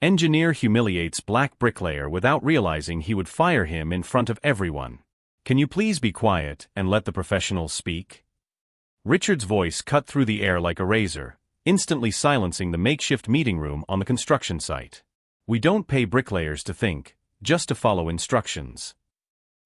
Engineer humiliates black bricklayer without realizing he would fire him in front of everyone. Can you please be quiet and let the professionals speak? Richard's voice cut through the air like a razor, instantly silencing the makeshift meeting room on the construction site. We don't pay bricklayers to think, just to follow instructions.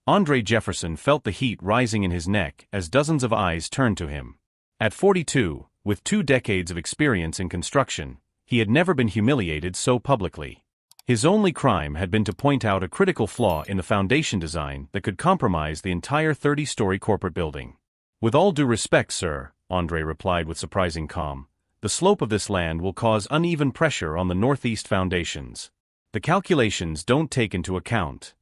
Andre Jefferson felt the heat rising in his neck as dozens of eyes turned to him. At 42, with 2 decades of experience in construction, he had never been humiliated so publicly. His only crime had been to point out a critical flaw in the foundation design that could compromise the entire 30-story corporate building. With all due respect, sir, Andre replied with surprising calm, the slope of this land will cause uneven pressure on the northeast foundations. The calculations don't take into account.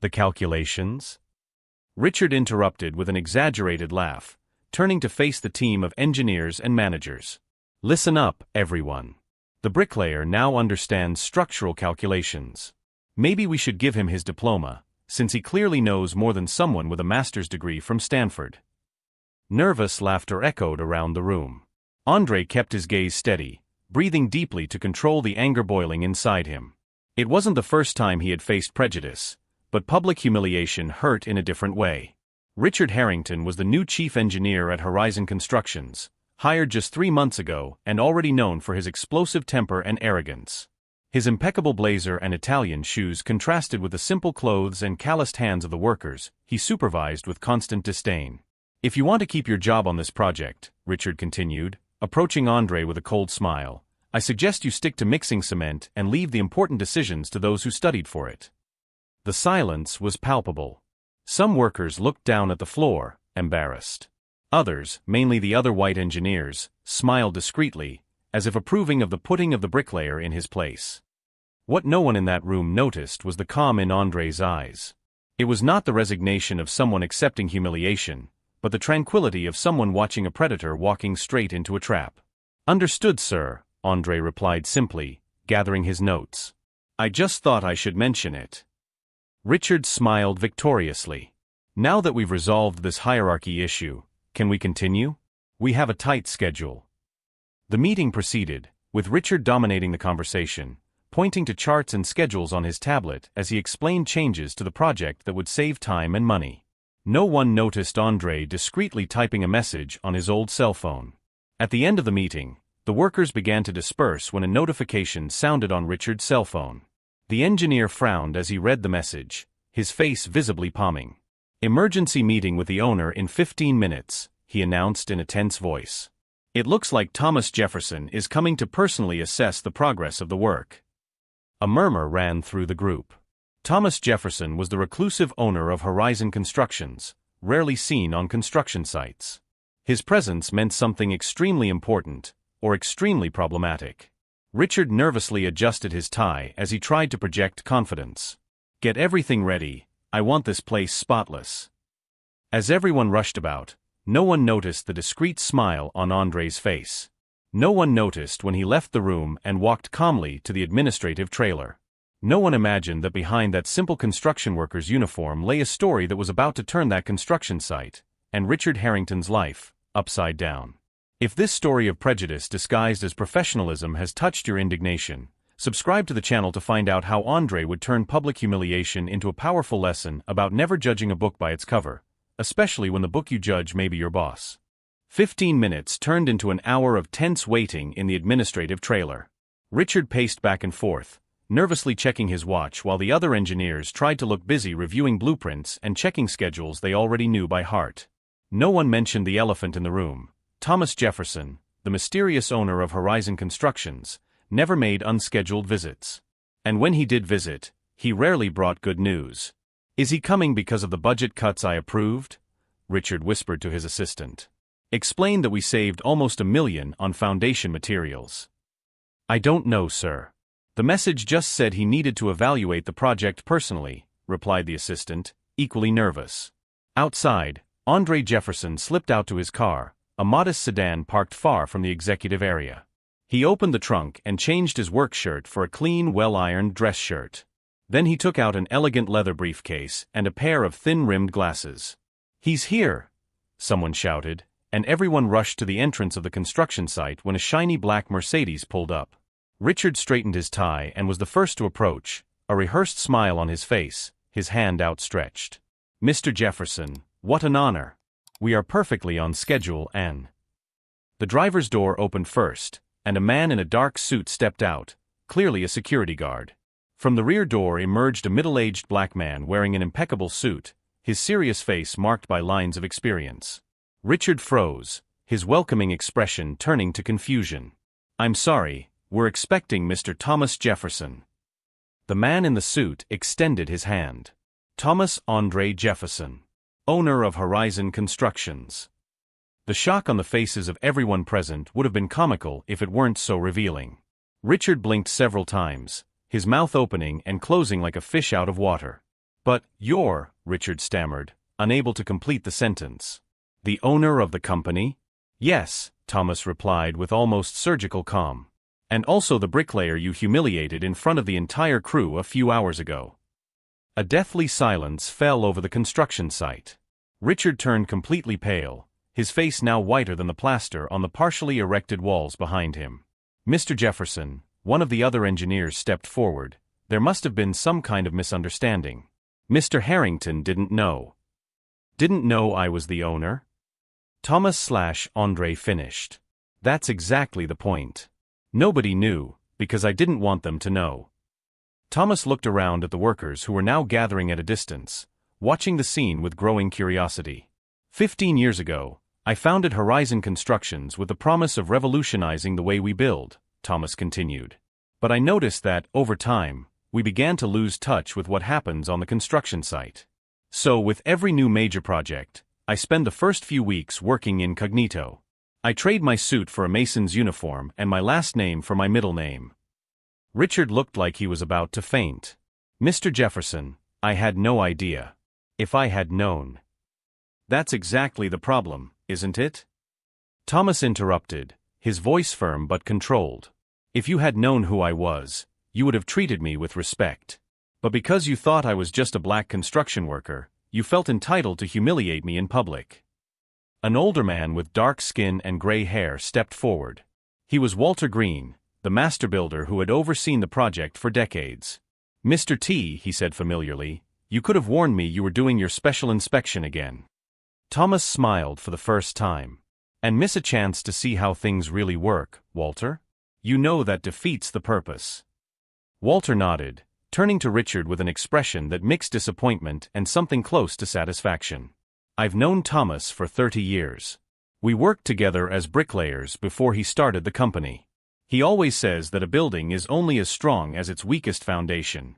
The calculations? Richard interrupted with an exaggerated laugh, turning to face the team of engineers and managers. Listen up, everyone. The bricklayer now understands structural calculations. Maybe we should give him his diploma, since he clearly knows more than someone with a master's degree from Stanford. Nervous laughter echoed around the room. Andre kept his gaze steady, breathing deeply to control the anger boiling inside him. It wasn't the first time he had faced prejudice, but public humiliation hurt in a different way. Richard Harrington was the new chief engineer at Horizon Constructions, hired just 3 months ago and already known for his explosive temper and arrogance. His impeccable blazer and Italian shoes contrasted with the simple clothes and calloused hands of the workers he supervised with constant disdain. If you want to keep your job on this project, Richard continued, approaching Andre with a cold smile, I suggest you stick to mixing cement and leave the important decisions to those who studied for it. The silence was palpable. Some workers looked down at the floor, embarrassed. Others, mainly the other white engineers, smiled discreetly, as if approving of the putting of the bricklayer in his place. What no one in that room noticed was the calm in Andre's eyes. It was not the resignation of someone accepting humiliation, but the tranquility of someone watching a predator walking straight into a trap. Understood, sir, Andre replied simply, gathering his notes. I just thought I should mention it. Richard smiled victoriously. Now that we've resolved this hierarchy issue, can we continue? We have a tight schedule. The meeting proceeded, with Richard dominating the conversation, pointing to charts and schedules on his tablet as he explained changes to the project that would save time and money. No one noticed Andre discreetly typing a message on his old cell phone. At the end of the meeting, the workers began to disperse when a notification sounded on Richard's cell phone. The engineer frowned as he read the message, his face visibly palming. Emergency meeting with the owner in 15 minutes, he announced in a tense voice. It looks like Thomas Jefferson is coming to personally assess the progress of the work. A murmur ran through the group. Thomas Jefferson was the reclusive owner of Horizon Constructions, rarely seen on construction sites. His presence meant something extremely important, or extremely problematic. Richard nervously adjusted his tie as he tried to project confidence. Get everything ready, I want this place spotless. As everyone rushed about, no one noticed the discreet smile on Andre's face. No one noticed when he left the room and walked calmly to the administrative trailer. No one imagined that behind that simple construction worker's uniform lay a story that was about to turn that construction site, and Richard Harrington's life, upside down. If this story of prejudice disguised as professionalism has touched your indignation, subscribe to the channel to find out how Andre would turn public humiliation into a powerful lesson about never judging a book by its cover, especially when the book you judge may be your boss. 15 minutes turned into an hour of tense waiting in the administrative trailer. Richard paced back and forth, nervously checking his watch while the other engineers tried to look busy reviewing blueprints and checking schedules they already knew by heart. No one mentioned the elephant in the room. Thomas Jefferson, the mysterious owner of Horizon Constructions, never made unscheduled visits. And when he did visit, he rarely brought good news. Is he coming because of the budget cuts I approved? Richard whispered to his assistant. Explain that we saved almost $1 million on foundation materials. I don't know, sir. The message just said he needed to evaluate the project personally, replied the assistant, equally nervous. Outside, Andre Jefferson slipped out to his car, a modest sedan parked far from the executive area. He opened the trunk and changed his work shirt for a clean, well-ironed dress shirt. Then he took out an elegant leather briefcase and a pair of thin-rimmed glasses. He's here! Someone shouted, and everyone rushed to the entrance of the construction site when a shiny black Mercedes pulled up. Richard straightened his tie and was the first to approach, a rehearsed smile on his face, his hand outstretched. "Mr. Jefferson, what an honor. We are perfectly on schedule and—" The driver's door opened first, and a man in a dark suit stepped out, clearly a security guard. From the rear door emerged a middle-aged black man wearing an impeccable suit, his serious face marked by lines of experience. Richard froze, his welcoming expression turning to confusion. "I'm sorry, we're expecting Mr. Thomas Jefferson." The man in the suit extended his hand. "Thomas Andre Jefferson, owner of Horizon Constructions." The shock on the faces of everyone present would have been comical if it weren't so revealing. Richard blinked several times, his mouth opening and closing like a fish out of water. "But you're," Richard stammered, unable to complete the sentence. "The owner of the company?" "Yes," Thomas replied with almost surgical calm. "And also the bricklayer you humiliated in front of the entire crew a few hours ago." A deathly silence fell over the construction site. Richard turned completely pale, his face now whiter than the plaster on the partially erected walls behind him. "Mr. Jefferson," one of the other engineers stepped forward, "there must have been some kind of misunderstanding. Mr. Harrington didn't know." "Didn't know I was the owner?" Thomas/Andre finished. "That's exactly the point. Nobody knew, because I didn't want them to know." Thomas looked around at the workers who were now gathering at a distance, watching the scene with growing curiosity. 15 years ago, I founded Horizon Constructions with the promise of revolutionizing the way we build, Thomas continued. But I noticed that, over time, we began to lose touch with what happens on the construction site. So with every new major project, I spend the first few weeks working incognito. I trade my suit for a mason's uniform and my last name for my middle name. Richard looked like he was about to faint. "Mr. Jefferson, I had no idea. If I had known." "That's exactly the problem, isn't it?" Thomas interrupted, his voice firm but controlled. "If you had known who I was, you would have treated me with respect. But because you thought I was just a black construction worker, you felt entitled to humiliate me in public." An older man with dark skin and gray hair stepped forward. He was Walter Green, the master builder who had overseen the project for decades. "Mr. T," he said familiarly, "you could have warned me you were doing your special inspection again." Thomas smiled for the first time. "And miss a chance to see how things really work, Walter? You know that defeats the purpose." Walter nodded, turning to Richard with an expression that mixed disappointment and something close to satisfaction. "I've known Thomas for 30 years. We worked together as bricklayers before he started the company. He always says that a building is only as strong as its weakest foundation.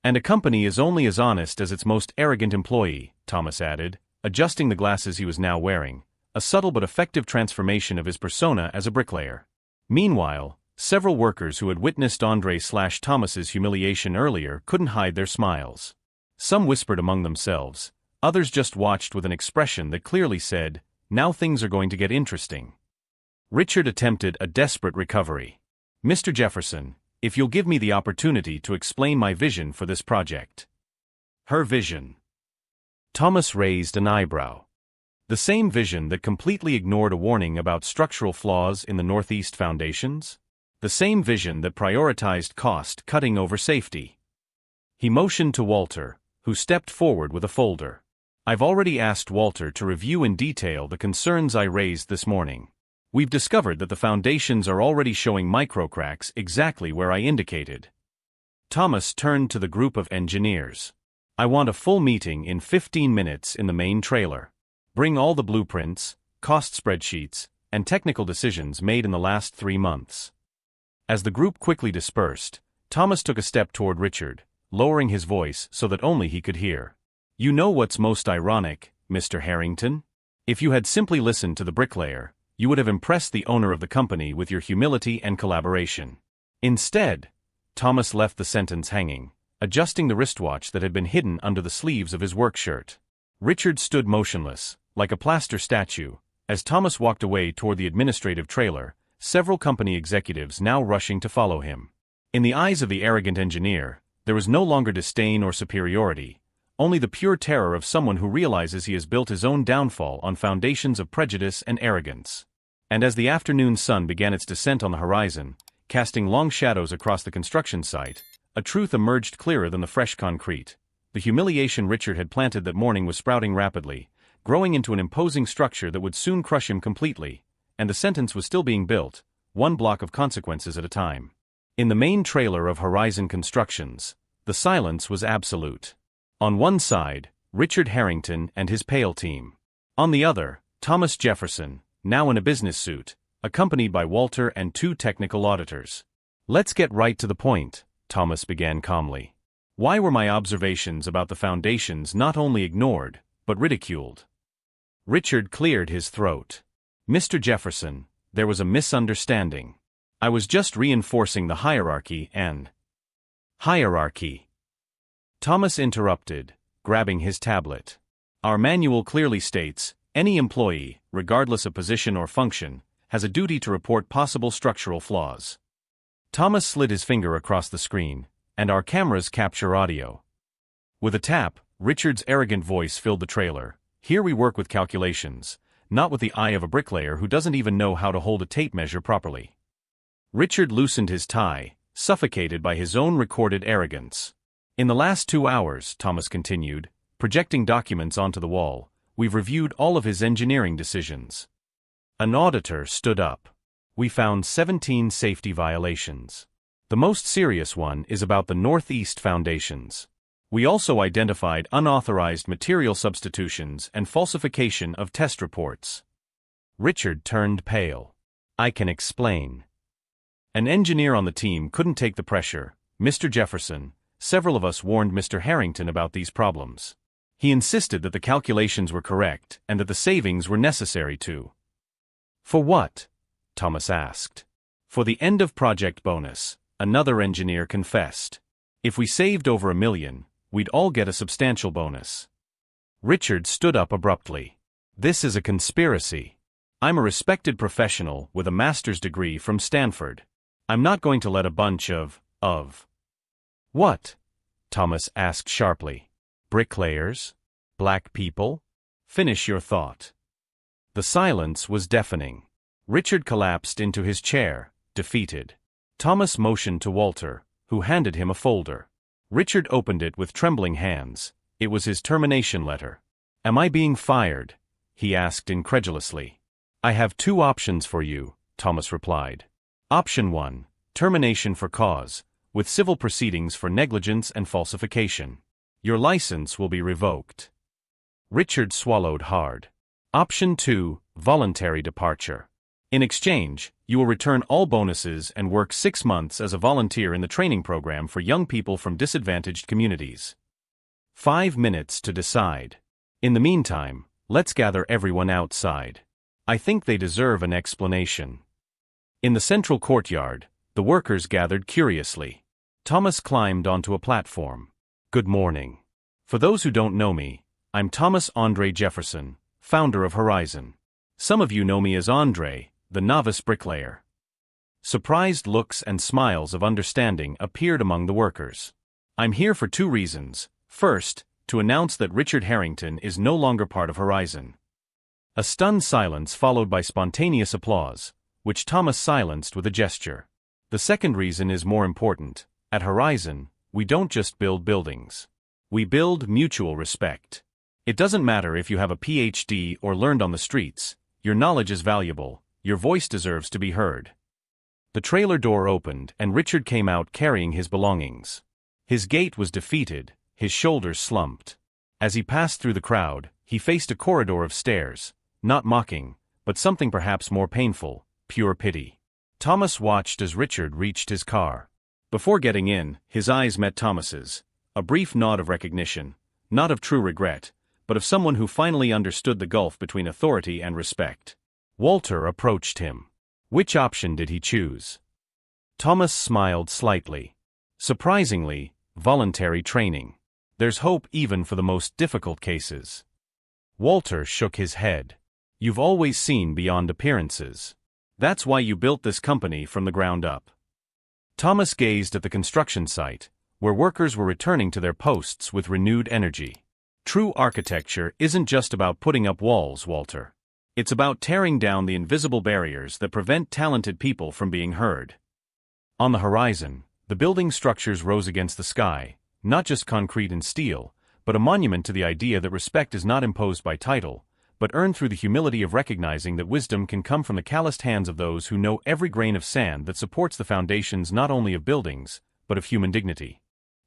And a company is only as honest as its most arrogant employee," Thomas added, adjusting the glasses he was now wearing, a subtle but effective transformation of his persona as a bricklayer. Meanwhile, several workers who had witnessed Andre/Thomas's humiliation earlier couldn't hide their smiles. Some whispered among themselves, others just watched with an expression that clearly said, "Now things are going to get interesting." Richard attempted a desperate recovery. "Mr. Jefferson, if you'll give me the opportunity to explain my vision for this project." "Her vision?" Thomas raised an eyebrow. "The same vision that completely ignored a warning about structural flaws in the Northeast foundations? The same vision that prioritized cost-cutting over safety." He motioned to Walter, who stepped forward with a folder. "I've already asked Walter to review in detail the concerns I raised this morning. We've discovered that the foundations are already showing microcracks exactly where I indicated." Thomas turned to the group of engineers. "I want a full meeting in 15 minutes in the main trailer. Bring all the blueprints, cost spreadsheets, and technical decisions made in the last 3 months." As the group quickly dispersed, Thomas took a step toward Richard, lowering his voice so that only he could hear. "You know what's most ironic, Mr. Harrington? If you had simply listened to the bricklayer, you would have impressed the owner of the company with your humility and collaboration. Instead," Thomas left the sentence hanging, adjusting the wristwatch that had been hidden under the sleeves of his work shirt. Richard stood motionless, like a plaster statue, as Thomas walked away toward the administrative trailer, several company executives now rushing to follow him. In the eyes of the arrogant engineer, there was no longer disdain or superiority, only the pure terror of someone who realizes he has built his own downfall on foundations of prejudice and arrogance. And as the afternoon sun began its descent on the horizon, casting long shadows across the construction site, a truth emerged clearer than the fresh concrete. The humiliation Richard had planted that morning was sprouting rapidly, growing into an imposing structure that would soon crush him completely, and the sentence was still being built, one block of consequences at a time. In the main trailer of Horizon Constructions, the silence was absolute. On one side, Richard Harrington and his pale team. On the other, Thomas Jefferson, now in a business suit, accompanied by Walter and two technical auditors. "Let's get right to the point," Thomas began calmly. "Why were my observations about the foundations not only ignored, but ridiculed?" Richard cleared his throat. "Mr. Jefferson, there was a misunderstanding. I was just reinforcing the hierarchy and—" "Hierarchy?" Thomas interrupted, grabbing his tablet. "Our manual clearly states, any employee, regardless of position or function, has a duty to report possible structural flaws." Thomas slid his finger across the screen, and our cameras capture audio. With a tap, Richard's arrogant voice filled the trailer. "Here we work with calculations, not with the eye of a bricklayer who doesn't even know how to hold a tape measure properly." Richard loosened his tie, suffocated by his own recorded arrogance. "In the last 2 hours," Thomas continued, projecting documents onto the wall, "we've reviewed all of his engineering decisions." An auditor stood up. "We found 17 safety violations. The most serious one is about the northeast foundations. We also identified unauthorized material substitutions and falsification of test reports." Richard turned pale. "I can explain. An engineer on the team couldn't take the pressure, Mr. Jefferson. Several of us warned Mr. Harrington about these problems. He insisted that the calculations were correct and that the savings were necessary to—" "For what?" Thomas asked. "For the end-of-project bonus," another engineer confessed. "If we saved over $1 million, we'd all get a substantial bonus." Richard stood up abruptly. "This is a conspiracy. I'm a respected professional with a master's degree from Stanford. I'm not going to let a bunch of— "What?" Thomas asked sharply. "Bricklayers? Black people? Finish your thought." The silence was deafening. Richard collapsed into his chair, defeated. Thomas motioned to Walter, who handed him a folder. Richard opened it with trembling hands. It was his termination letter. "Am I being fired?" he asked incredulously. "I have 2 options for you," Thomas replied. "Option 1, termination for cause, with civil proceedings for negligence and falsification. Your license will be revoked." Richard swallowed hard. "Option 2, voluntary departure. In exchange, you will return all bonuses and work 6 months as a volunteer in the training program for young people from disadvantaged communities. 5 minutes to decide. In the meantime, let's gather everyone outside. I think they deserve an explanation." In the central courtyard, the workers gathered curiously. Thomas climbed onto a platform. "Good morning. For those who don't know me, I'm Thomas Andre Jefferson, founder of Horizon. Some of you know me as Andre, the novice bricklayer." Surprised looks and smiles of understanding appeared among the workers. "I'm here for 2 reasons. First, to announce that Richard Harrington is no longer part of Horizon." A stunned silence followed by spontaneous applause, which Thomas silenced with a gesture. "The second reason is more important. At Horizon, we don't just build buildings. We build mutual respect. It doesn't matter if you have a PhD or learned on the streets, your knowledge is valuable, your voice deserves to be heard." The trailer door opened and Richard came out carrying his belongings. His gait was defeated, his shoulders slumped. As he passed through the crowd, he faced a corridor of stairs, not mocking, but something perhaps more painful, pure pity. Thomas watched as Richard reached his car. Before getting in, his eyes met Thomas's, a brief nod of recognition, not of true regret, but of someone who finally understood the gulf between authority and respect. Walter approached him. Which option did he choose? Thomas smiled slightly. Surprisingly, voluntary training. There's hope even for the most difficult cases. Walter shook his head. You've always seen beyond appearances. That's why you built this company from the ground up. Thomas gazed at the construction site, where workers were returning to their posts with renewed energy. True architecture isn't just about putting up walls, Walter. It's about tearing down the invisible barriers that prevent talented people from being heard. On the horizon, the building structures rose against the sky, not just concrete and steel, but a monument to the idea that respect is not imposed by title, but earned through the humility of recognizing that wisdom can come from the calloused hands of those who know every grain of sand that supports the foundations not only of buildings, but of human dignity.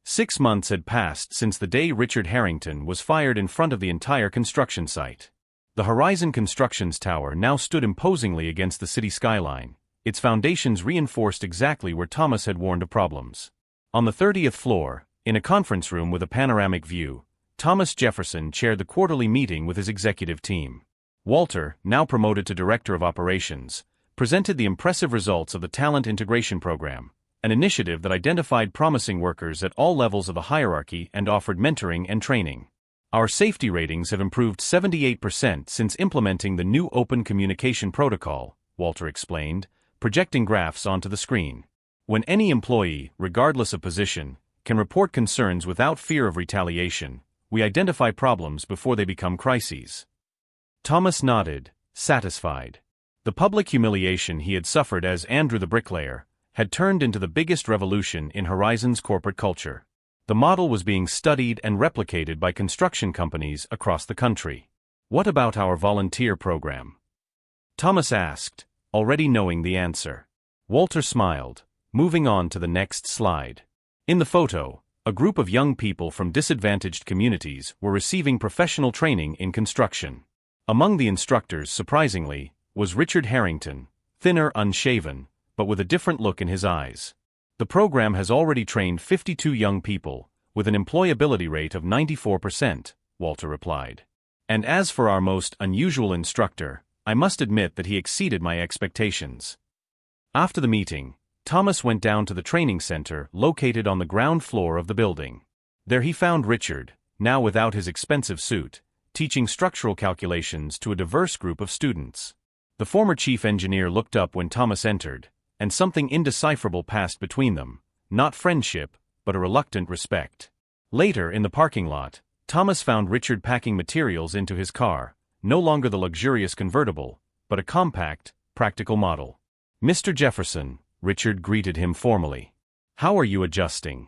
6 months had passed since the day Richard Harrington was fired in front of the entire construction site. The Horizon Constructions Tower now stood imposingly against the city skyline, its foundations reinforced exactly where Thomas had warned of problems. On the 30th floor, in a conference room with a panoramic view, Thomas Jefferson chaired the quarterly meeting with his executive team. Walter, now promoted to Director of Operations, presented the impressive results of the Talent Integration Program, an initiative that identified promising workers at all levels of the hierarchy and offered mentoring and training. Our safety ratings have improved 78% since implementing the new Open Communication Protocol, Walter explained, projecting graphs onto the screen. When any employee, regardless of position, can report concerns without fear of retaliation, we identify problems before they become crises. Thomas nodded, satisfied. The public humiliation he had suffered as Andrew the bricklayer had turned into the biggest revolution in Horizon's corporate culture. The model was being studied and replicated by construction companies across the country. What about our volunteer program? Thomas asked, already knowing the answer. Walter smiled, moving on to the next slide. In the photo, a group of young people from disadvantaged communities were receiving professional training in construction. Among the instructors, surprisingly, was Richard Harrington, thinner, unshaven, but with a different look in his eyes. The program has already trained 52 young people, with an employability rate of 94%, Walter replied. And as for our most unusual instructor, I must admit that he exceeded my expectations. After the meeting, Thomas went down to the training center located on the ground floor of the building. There he found Richard, now without his expensive suit, teaching structural calculations to a diverse group of students. The former chief engineer looked up when Thomas entered, and something indecipherable passed between them, not friendship, but a reluctant respect. Later, in the parking lot, Thomas found Richard packing materials into his car, no longer the luxurious convertible, but a compact, practical model. "Mr. Jefferson," Richard greeted him formally. "How are you adjusting?"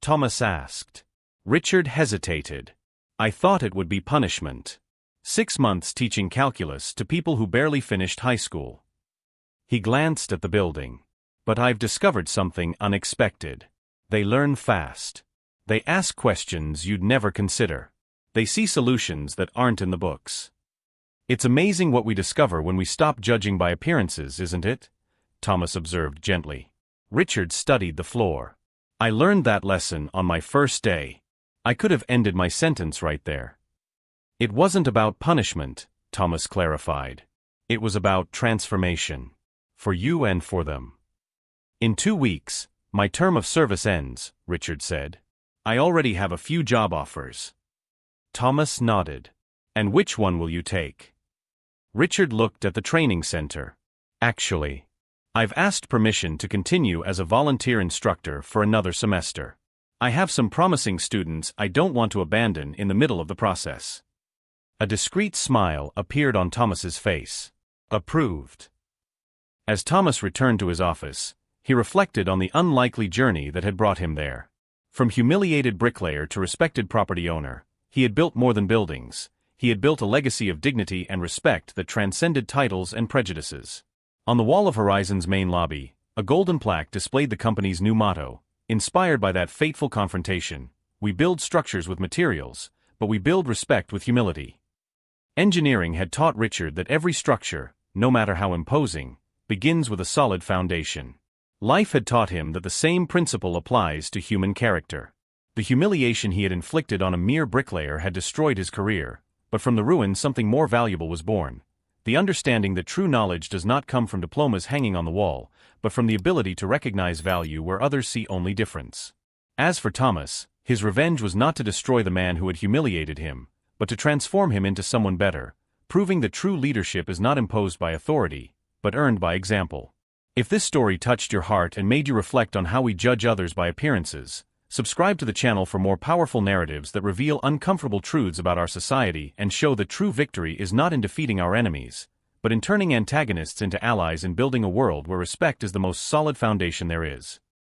Thomas asked. Richard hesitated. "I thought it would be punishment. 6 months teaching calculus to people who barely finished high school." He glanced at the building. "But I've discovered something unexpected. They learn fast. They ask questions you'd never consider. They see solutions that aren't in the books. It's amazing what we discover when we stop judging by appearances, isn't it?" Thomas observed gently. Richard studied the floor. "I learned that lesson on my first day." I could have ended my sentence right there. "It wasn't about punishment," Thomas clarified. "It was about transformation. For you and for them." "In 2 weeks, my term of service ends," Richard said. "I already have a few job offers." Thomas nodded. "And which one will you take?" Richard looked at the training center. "Actually, I've asked permission to continue as a volunteer instructor for another semester. I have some promising students I don't want to abandon in the middle of the process." A discreet smile appeared on Thomas's face. "Approved." As Thomas returned to his office, he reflected on the unlikely journey that had brought him there. From humiliated bricklayer to respected property owner, he had built more than buildings. He had built a legacy of dignity and respect that transcended titles and prejudices. On the wall of Horizon's main lobby, a golden plaque displayed the company's new motto, inspired by that fateful confrontation: "We build structures with materials, but we build respect with humility." Engineering had taught Richard that every structure, no matter how imposing, begins with a solid foundation. Life had taught him that the same principle applies to human character. The humiliation he had inflicted on a mere bricklayer had destroyed his career, but from the ruin something more valuable was born: the understanding that true knowledge does not come from diplomas hanging on the wall, but from the ability to recognize value where others see only difference. As for Thomas, his revenge was not to destroy the man who had humiliated him, but to transform him into someone better, proving that true leadership is not imposed by authority, but earned by example. If this story touched your heart and made you reflect on how we judge others by appearances, subscribe to the channel for more powerful narratives that reveal uncomfortable truths about our society and show that true victory is not in defeating our enemies, but in turning antagonists into allies and building a world where respect is the most solid foundation there is.